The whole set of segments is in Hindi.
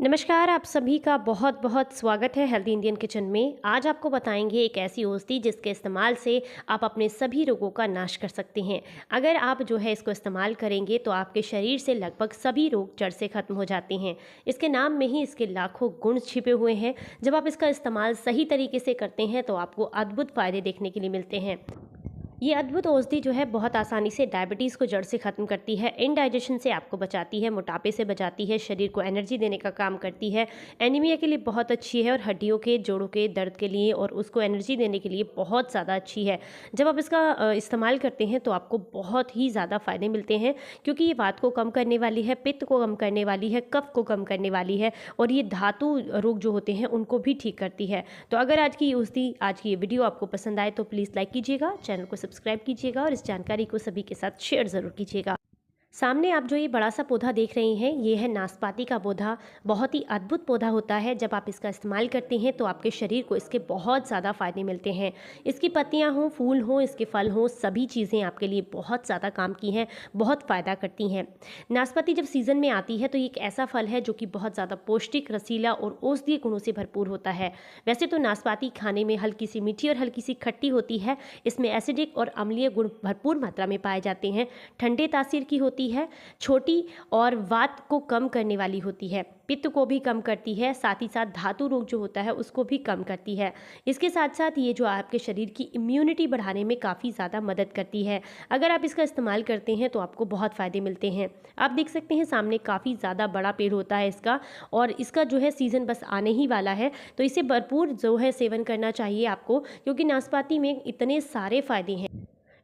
नमस्कार, आप सभी का बहुत बहुत स्वागत है हेल्दी इंडियन किचन में। आज आपको बताएंगे एक ऐसी औषधि जिसके इस्तेमाल से आप अपने सभी रोगों का नाश कर सकते हैं। अगर आप जो है इसको इस्तेमाल करेंगे तो आपके शरीर से लगभग सभी रोग जड़ से खत्म हो जाते हैं। इसके नाम में ही इसके लाखों गुण छिपे हुए हैं। जब आप इसका इस्तेमाल सही तरीके से करते हैं तो आपको अद्भुत फायदे देखने के लिए मिलते हैं। ये अद्भुत औषधि जो है बहुत आसानी से डायबिटीज़ को जड़ से ख़त्म करती है, इंडाइजेशन से आपको बचाती है, मोटापे से बचाती है, शरीर को एनर्जी देने का काम करती है, एनीमिया के लिए बहुत अच्छी है और हड्डियों के जोड़ों के दर्द के लिए और उसको एनर्जी देने के लिए बहुत ज़्यादा अच्छी है। जब आप इसका इस्तेमाल करते हैं तो आपको बहुत ही ज़्यादा फ़ायदे मिलते हैं, क्योंकि ये वात को कम करने वाली है, पित्त को कम करने वाली है, कफ को कम करने वाली है और ये धातु रोग जो होते हैं उनको भी ठीक करती है। तो अगर आज की ये वीडियो आपको पसंद आए तो प्लीज़ लाइक कीजिएगा, चैनल को सब्सक्राइब कीजिएगा और इस जानकारी को सभी के साथ शेयर ज़रूर कीजिएगा। सामने आप जो ये बड़ा सा पौधा देख रहे हैं, ये है नाशपाती का पौधा। बहुत ही अद्भुत पौधा होता है। जब आप इसका इस्तेमाल करते हैं तो आपके शरीर को इसके बहुत ज़्यादा फ़ायदे मिलते हैं। इसकी पत्तियां हों, फूल हों, इसके फल हों, सभी चीज़ें आपके लिए बहुत ज़्यादा काम की हैं, बहुत फ़ायदा करती हैं। नाशपाती जब सीज़न में आती है तो ये एक ऐसा फल है जो कि बहुत ज़्यादा पौष्टिक, रसीला और औषधीय गुणों से भरपूर होता है। वैसे तो नाशपाती खाने में हल्की सी मीठी और हल्की सी खट्टी होती है। इसमें एसिडिक और अम्लीय गुण भरपूर मात्रा में पाए जाते हैं। ठंडे तासीर की होती है, छोटी और वात को कम करने वाली होती है, पित्त को भी कम करती है, साथ ही साथ धातु रोग जो होता है उसको भी कम करती है। इसके साथ साथ ये जो आपके शरीर की इम्यूनिटी बढ़ाने में काफ़ी ज़्यादा मदद करती है। अगर आप इसका इस्तेमाल करते हैं तो आपको बहुत फ़ायदे मिलते हैं। आप देख सकते हैं सामने काफ़ी ज़्यादा बड़ा पेड़ होता है इसका, और इसका जो है सीज़न बस आने ही वाला है, तो इसे भरपूर जो है सेवन करना चाहिए आपको, क्योंकि नाशपाती में इतने सारे फ़ायदे हैं।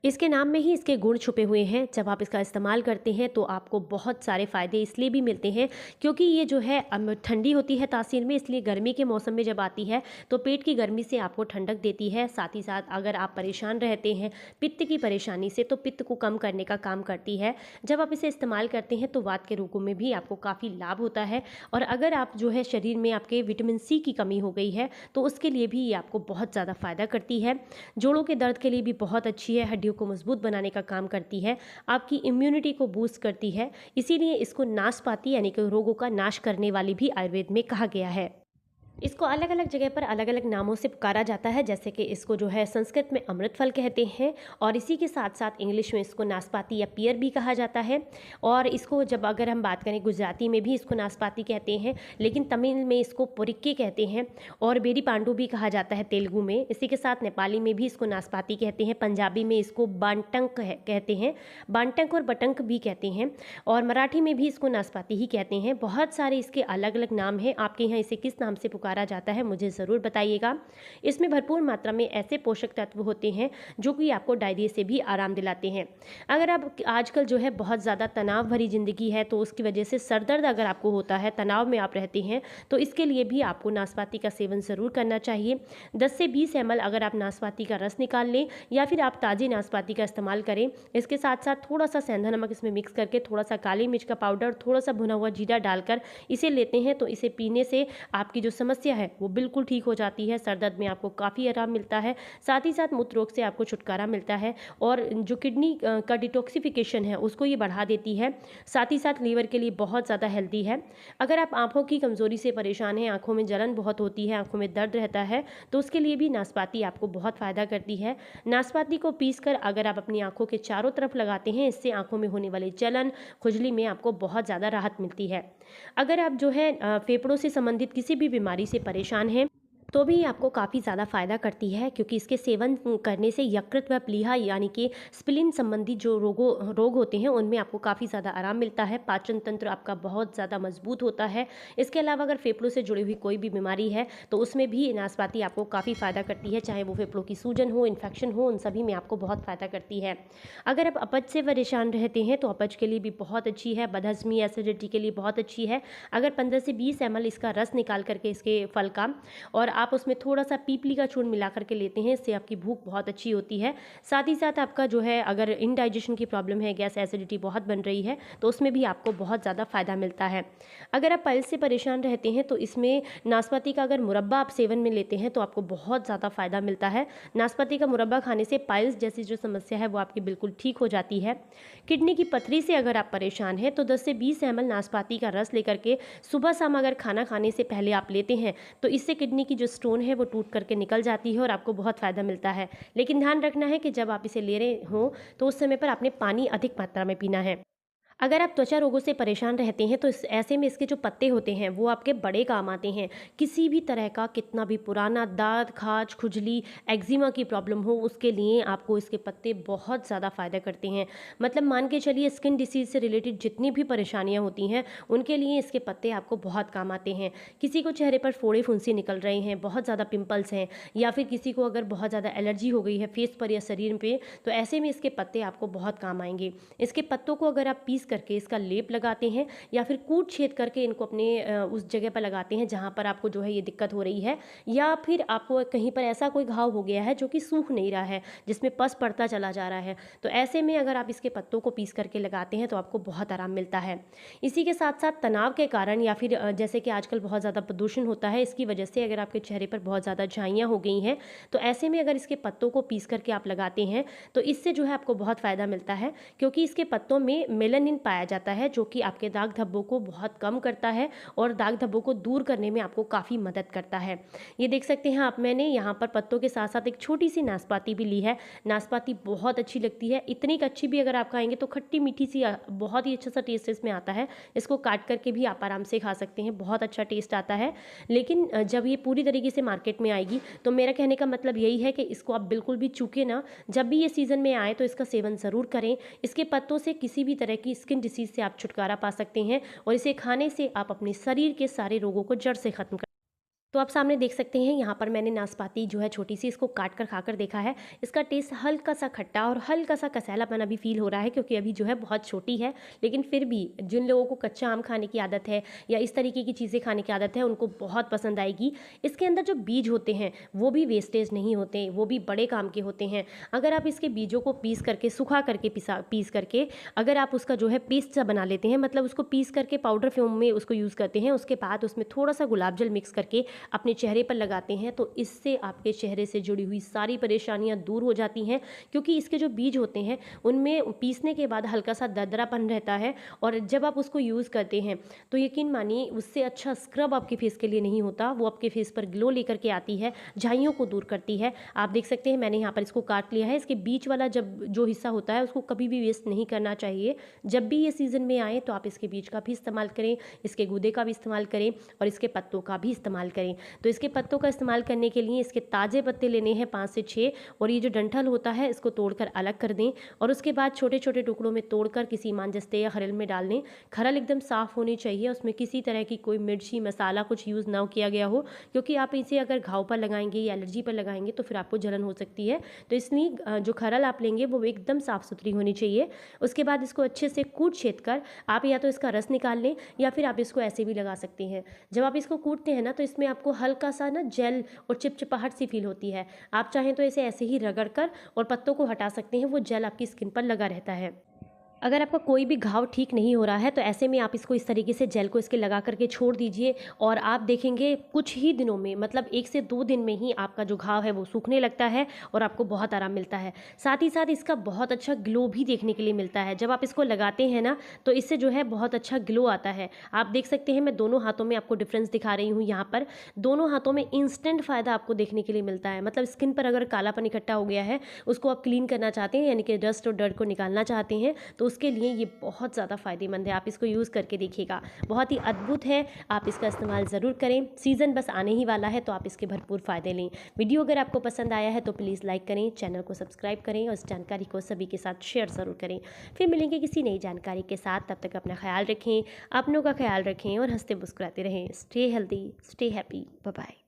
इसके नाम में ही इसके गुण छुपे हुए हैं। जब आप इसका इस्तेमाल करते हैं तो आपको बहुत सारे फ़ायदे इसलिए भी मिलते हैं क्योंकि ये जो है ठंडी होती है तासीर में, इसलिए गर्मी के मौसम में जब आती है तो पेट की गर्मी से आपको ठंडक देती है। साथ ही साथ अगर आप परेशान रहते हैं पित्त की परेशानी से तो पित्त को कम करने का काम करती है। जब आप इसे इस्तेमाल करते हैं तो वात के रोगों में भी आपको काफ़ी लाभ होता है। और अगर आप जो है शरीर में आपके विटामिन सी की कमी हो गई है तो उसके लिए भी ये आपको बहुत ज़्यादा फ़ायदा करती है। जोड़ों के दर्द के लिए भी बहुत अच्छी है, हड्डियों को मजबूत बनाने का काम करती है, आपकी इम्यूनिटी को बूस्ट करती है। इसीलिए इसको नाशपाती यानी कि रोगों का नाश करने वाली भी आयुर्वेद में कहा गया है। इसको अलग अलग जगह पर अलग अलग नामों से पुकारा जाता है, जैसे कि इसको जो है संस्कृत में अमृत फल कहते हैं और इसी के साथ साथ इंग्लिश में इसको नाशपाती या पियर भी कहा जाता है। और इसको जब अगर हम बात करें गुजराती में भी इसको नाशपाती कहते हैं, लेकिन तमिल में इसको पुरिक्के कहते हैं और बेरी पांडु भी कहा जाता है तेलुगु में। इसी के साथ नेपाली में भी इसको नाशपाती कहते हैं, पंजाबी में इसको बांटंक कहते हैं, बांटंक और बटंक भी कहते हैं, और मराठी में भी इसको नाशपाती ही कहते हैं। बहुत सारे इसके अलग अलग नाम हैं। आपके यहाँ इसे किस नाम से पुकारा जाता है मुझे ज़रूर बताइएगा। इसमें भरपूर मात्रा में ऐसे पोषक तत्व होते हैं जो कि आपको डायरिया से भी आराम दिलाते हैं। अगर आप आजकल जो है बहुत ज़्यादा तनाव भरी ज़िंदगी है तो उसकी वजह से सर दर्द अगर आपको होता है, तनाव में आप रहते हैं, तो इसके लिए भी आपको नाशपाती का सेवन ज़रूर करना चाहिए। 10 से 20 ml अगर आप नाशपाती का रस निकाल लें या फिर आप ताज़ी नाशपाती का इस्तेमाल करें। इसके साथ साथ थोड़ा सा सेंधा नमक इसमें मिक्स करके, थोड़ा सा काली मिर्च का पाउडर, थोड़ा सा भुना हुआ जीरा डालकर इसे लेते हैं तो इसे पीने से आपकी जो समस्या है वो बिल्कुल ठीक हो जाती है। सर दर्द में आपको काफ़ी आराम मिलता है, साथ ही साथ मूत्र रोग से आपको छुटकारा मिलता है और जो किडनी का डिटॉक्सिफिकेशन है उसको ये बढ़ा देती है। साथ ही साथ लीवर के लिए बहुत ज़्यादा हेल्दी है। अगर आप आँखों की कमज़ोरी से परेशान हैं, आँखों में जलन बहुत होती है, आँखों में दर्द रहता है, तो उसके लिए भी नाशपाती आपको बहुत फ़ायदा करती है। नाशपाती को पीसकर अगर आप अपनी आँखों के चारों तरफ लगाते हैं, इससे आँखों में होने वाली जलन, खुजली में आपको बहुत ज़्यादा राहत मिलती है। अगर आप जो है फेफड़ों से संबंधित किसी भी बीमारी से परेशान हैं तो भी आपको काफ़ी ज़्यादा फ़ायदा करती है, क्योंकि इसके सेवन करने से यकृत व प्लीहा यानी कि स्प्लीन संबंधी जो रोग होते हैं उनमें आपको काफ़ी ज़्यादा आराम मिलता है। पाचन तंत्र आपका बहुत ज़्यादा मजबूत होता है। इसके अलावा अगर फेफड़ों से जुड़ी हुई कोई भी बीमारी है तो उसमें भी नाशपाती आपको काफ़ी फ़ायदा करती है, चाहे वो फेफड़ों की सूजन हो, इन्फेक्शन हो, उन सभी में आपको बहुत फ़ायदा करती है। अगर आप अपच से परेशान रहते हैं तो अपच के लिए भी बहुत अच्छी है, बदहजमी एसिडिटी के लिए बहुत अच्छी है। अगर 15 से 20 ml इसका रस निकाल करके इसके फल का और आप उसमें थोड़ा-सा पीपली का चूर्ण मिला कर के लेते हैं, इससे आपकी भूख बहुत अच्छी होती है। साथ ही साथ आपका जो है अगर इंडाइजेशन की प्रॉब्लम है, गैस एसिडिटी बहुत बन रही है, तो उसमें भी आपको बहुत ज़्यादा फ़ायदा मिलता है। अगर आप पाइल्स से परेशान रहते हैं तो इसमें नाशपाती का अगर मुरब्बा आप सेवन में लेते हैं तो आपको बहुत ज़्यादा फ़ायदा मिलता है। नाशपाती का मुरब्बा खाने से पाइल्स जैसी जो समस्या है वो आपकी बिल्कुल ठीक हो जाती है। किडनी की पथरी से अगर आप परेशान हैं तो 10 से 20 ml नाशपाती का रस लेकर के सुबह शाम अगर खाना खाने से पहले आप लेते हैं तो इससे किडनी की जो स्टोन है वो टूट करके निकल जाती है और आपको बहुत फ़ायदा मिलता है। लेकिन ध्यान रखना है कि जब आप इसे ले रहे हो तो उस समय पर आपने पानी अधिक मात्रा में पीना है। अगर आप त्वचा रोगों से परेशान रहते हैं तो ऐसे में इसके जो पत्ते होते हैं वो आपके बड़े काम आते हैं। किसी भी तरह का कितना भी पुराना दाद, खाज, खुजली, एक्जिमा की प्रॉब्लम हो उसके लिए आपको इसके पत्ते बहुत ज़्यादा फ़ायदा करते हैं। मतलब मान के चलिए स्किन डिसीज़ से रिलेटेड जितनी भी परेशानियाँ होती हैं उनके लिए इसके पत्ते आपको बहुत काम आते हैं। किसी को चेहरे पर फोड़े फुंसी निकल रहे हैं, बहुत ज़्यादा पिंपल्स हैं, या फिर किसी को अगर बहुत ज़्यादा एलर्जी हो गई है फेस पर या शरीर पे, तो ऐसे में इसके पत्ते आपको बहुत काम आएंगे। इसके पत्तों को अगर आप पीस करके इसका लेप लगाते हैं या फिर कूट छेद करके इनको अपने उस जगह पर लगाते हैं जहाँ पर आपको जो है ये दिक्कत हो रही है, या फिर आपको कहीं पर ऐसा कोई घाव हो गया है जो कि सूख नहीं रहा है, जिसमें पस पड़ता चला जा रहा है, तो ऐसे में अगर आप इसके पत्तों को पीस करके लगाते हैं तो आपको बहुत आराम मिलता है। इसी के साथ साथ तनाव के कारण या फिर जैसे कि आजकल बहुत ज़्यादा प्रदूषण होता है, इसकी वजह से अगर आपके चेहरे पर बहुत ज़्यादा झाइयाँ हो गई हैं तो ऐसे में अगर इसके पत्तों को पीस करके आप लगाते हैं तो इससे जो है आपको बहुत फ़ायदा मिलता है, क्योंकि इसके पत्तों में मेलानिन पाया जाता है जो कि आपके दाग धब्बों को बहुत कम करता है और दाग धब्बों को दूर करने में आपको काफ़ी मदद करता है। ये देख सकते हैं आप, मैंने यहाँ पर पत्तों के साथ साथ एक छोटी सी नाशपाती भी ली है। नाशपाती बहुत अच्छी लगती है, इतनी अच्छी भी अगर आप खाएंगे तो खट्टी मीठी सी बहुत ही अच्छा सा टेस्ट इसमें आता है। इसको काट करके भी आप आराम से खा सकते हैं, बहुत अच्छा टेस्ट आता है। लेकिन जब ये पूरी तरीके से मार्केट में आएगी तो मेरा कहने का मतलब यही है कि इसको आप बिल्कुल भी चूके ना, जब भी ये सीज़न में आए तो इसका सेवन ज़रूर करें। इसके पत्तों से किसी भी तरह की स्किन डिसीज़ से आप छुटकारा पा सकते हैं और इसे खाने से आप अपने शरीर के सारे रोगों को जड़ से खत्म कर। तो आप सामने देख सकते हैं यहाँ पर मैंने नाशपाती जो है छोटी सी, इसको काट कर खाकर देखा है। इसका टेस्ट हल्का सा खट्टा और हल्का सा कसैलापन अभी फील हो रहा है, क्योंकि अभी जो है बहुत छोटी है। लेकिन फिर भी जिन लोगों को कच्चा आम खाने की आदत है या इस तरीके की चीज़ें खाने की आदत है उनको बहुत पसंद आएगी। इसके अंदर जो बीज होते हैं वो भी वेस्टेज नहीं होते, वो भी बड़े काम के होते हैं। अगर आप इसके बीजों को पीस करके, सुखा करके पीस करके अगर आप उसका जो है पेस्ट सा बना लेते हैं, मतलब उसको पीस करके पाउडर फॉर्म में उसको यूज़ करते हैं, उसके बाद उसमें थोड़ा सा गुलाब जल मिक्स करके अपने चेहरे पर लगाते हैं तो इससे आपके चेहरे से जुड़ी हुई सारी परेशानियां दूर हो जाती हैं। क्योंकि इसके जो बीज होते हैं उनमें पीसने के बाद हल्का सा दरदरापन रहता है, और जब आप उसको यूज़ करते हैं तो यकीन मानिए उससे अच्छा स्क्रब आपके फेस के लिए नहीं होता। वो आपके फेस पर ग्लो लेकर के आती है, झाइयों को दूर करती है। आप देख सकते हैं मैंने यहाँ पर इसको काट लिया है। इसके बीच वाला जब जो हिस्सा होता है उसको कभी भी वेस्ट नहीं करना चाहिए। जब भी ये सीज़न में आए तो आप इसके बीज का भी इस्तेमाल करें, इसके गूदे का भी इस्तेमाल करें और इसके पत्तों का भी इस्तेमाल करें। तो इसके पत्तों का इस्तेमाल करने के लिए इसके ताज़े पत्ते लेने हैं 5 से 6, और ये जो डंठल होता है इसको तोड़कर अलग कर दें और उसके बाद छोटे छोटे टुकड़ों में तोड़कर किसी मांजस्ते या खरल में डाल दें। खरल एकदम साफ़ होनी चाहिए, उसमें किसी तरह की कोई मिर्ची मसाला कुछ यूज़ ना किया गया हो, क्योंकि आप इसे अगर घाव पर लगाएंगे या एलर्जी पर लगाएंगे तो फिर आपको जलन हो सकती है। तो इसलिए जो खरल आप लेंगे वो एकदम साफ़ सुथरी होनी चाहिए। उसके बाद इसको अच्छे से कूट छेद कर आप या तो इसका रस निकाल लें या फिर आप इसको ऐसे भी लगा सकते हैं। जब आप इसको कूटते हैं ना तो इसमें आपको हल्का सा ना जेल और चिपचिपाहट सी फील होती है। आप चाहें तो इसे ऐसे ही रगड़ कर और पत्तों को हटा सकते हैं, वो जेल आपकी स्किन पर लगा रहता है। अगर आपका कोई भी घाव ठीक नहीं हो रहा है तो ऐसे में आप इसको इस तरीके से जेल को इसके लगा करके छोड़ दीजिए और आप देखेंगे कुछ ही दिनों में, मतलब 1 से 2 दिन में ही आपका जो घाव है वो सूखने लगता है और आपको बहुत आराम मिलता है। साथ ही साथ इसका बहुत अच्छा ग्लो भी देखने के लिए मिलता है। जब आप इसको लगाते हैं ना तो इससे जो है बहुत अच्छा ग्लो आता है। आप देख सकते हैं मैं दोनों हाथों में आपको डिफरेंस दिखा रही हूँ। यहाँ पर दोनों हाथों में इंस्टेंट फ़ायदा आपको देखने के लिए मिलता है। मतलब स्किन पर अगर कालापन इकट्ठा हो गया है, उसको आप क्लीन करना चाहते हैं, यानी कि डस्ट और डर्ट को निकालना चाहते हैं, तो उसके लिए ये बहुत ज़्यादा फ़ायदेमंद है। आप इसको यूज़ करके देखिएगा, बहुत ही अद्भुत है। आप इसका इस्तेमाल ज़रूर करें। सीज़न बस आने ही वाला है तो आप इसके भरपूर फ़ायदे लें। वीडियो अगर आपको पसंद आया है तो प्लीज़ लाइक करें, चैनल को सब्सक्राइब करें और इस जानकारी को सभी के साथ शेयर ज़रूर करें। फिर मिलेंगे किसी नई जानकारी के साथ। तब तक अपना ख्याल रखें, अपनों का ख्याल रखें और हंसते मुस्कुराते रहें। Stay healthy, stay happy, bye bye.